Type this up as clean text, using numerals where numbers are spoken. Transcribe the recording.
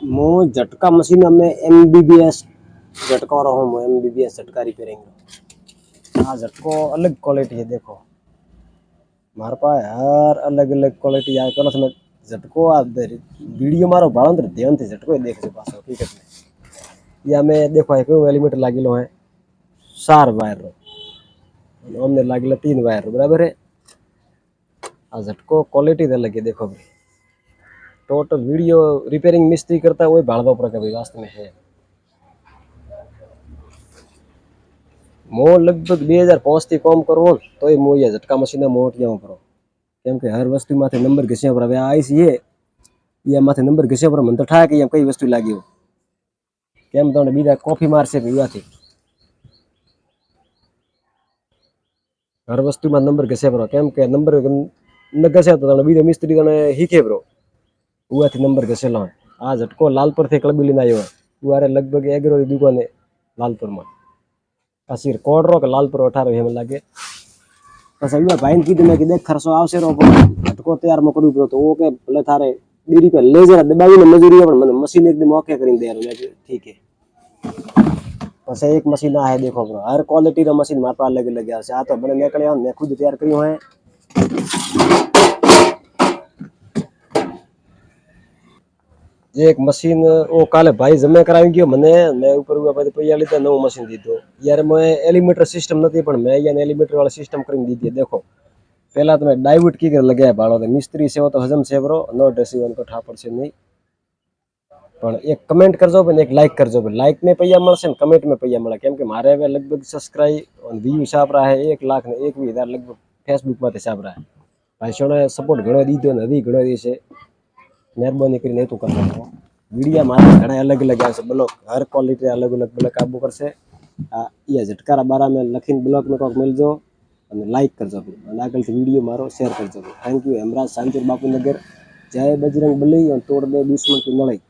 मो झटका मशीन में एमबीबीएस झटका रहा हूँ। एमबीबीएस झटका रिपेयरिंग। हाँ झटको अलग क्वालिटी है। देखो मारे पास हर अलग अलग क्वालिटी आए। पहले मैं झटको आ वीडियो मारो भाड़ो तो ध्यान से झटको देख पास हकीकत में। या मैं देखो एक एलिमीटर लागेलो है 4 वायर रो, हमने लागेला 3 वायर बराबर है। आ झटको क्वालिटी अलग है। देखो भाई टोटल वीडियो रिपेयरिंग मिस्त्री करता है वही भाड़वा पर भाई वास्तव में है। मो लगभग 2005 थी काम करो तो ये मो ये झटका मशीन मोटिया करो केम के हर वस्तु माथे नंबर घस्या पर आई सी है या माथे नंबर घस्या पर मन तो ठा के कई वस्तु लागी केम तो बीजा कॉफी मार से पीवा थी हर वस्तु में नंबर घस्या पर केम के नंबर न घस्या तो बीजा मिस्त्री तने हीखे ब्रो हुआ थी नंबर घसेलो है। आ झटको लालपुर थे क्लब लीन आयो है उरे लगभग एग्रो दुकान है लालपुर में असीर कोडरो के लालपुर 18 हेम लागे बस अभी भाई ने कीधु कि देख खर्चो आवशे रो झटको तैयार में करू पड़ो तो वो के भले थारे बीरी पे ले जरा दबावी ने मजूरी है पण मशीन एकदम ओके करीने दे यार ठीक है। बस एक मशीन आ है देखो ब्रो हर क्वालिटी रो मशीन मापा अलग अलग है। आ तो बने निकले मैं खुद तैयार करियो है। एक मशीन वो काले भाई जमे करावी गयो मने मैं ऊपर हुआ भाई पैया लीधा नव मशीन दीधो यार मैं एलिमीटर सिस्टम नहीं पण मैं याने एलिमीटर वाला सिस्टम करीने दी थी। देखो पहला तो मैं डाइवर्ट की कर लगाया भाड़ो तो मिस्त्री से तो हजम से ब्रो नो ड्रेसिंग को ठापर से नहीं पण एक कमेंट करजो पण एक लाइक करजो लाइक में पैया મળશે ને कमेंट में पैया મળે केम के मारे હવે लगभग सब्सक्राइब और व्यू छाप रहा है 1 लाख ने 21,000 लगभग फेसबुक में छाप रहा है। भाई सोने सपोर्ट घणो दीधो ने हवी घणो दी छे मेहरबानी કરીને તું કરજો। वीडियो मारे घણા अलग अलग आवशे ब्लॉग हर क्वालिटी अलग अलग ब्लॉग काबू करशे। आ ये झटकारा बारा में लखीने ब्लॉग में कोक मिलजो અને લાઈક કરજો અને આગળથી વિડીયો મારો શેર કરજો। થેન્ક યુ હેમરાજ શાંતિર બાપુનગર जय बजरंग बली और तोड़ दे दुश्मन की लड़ाई।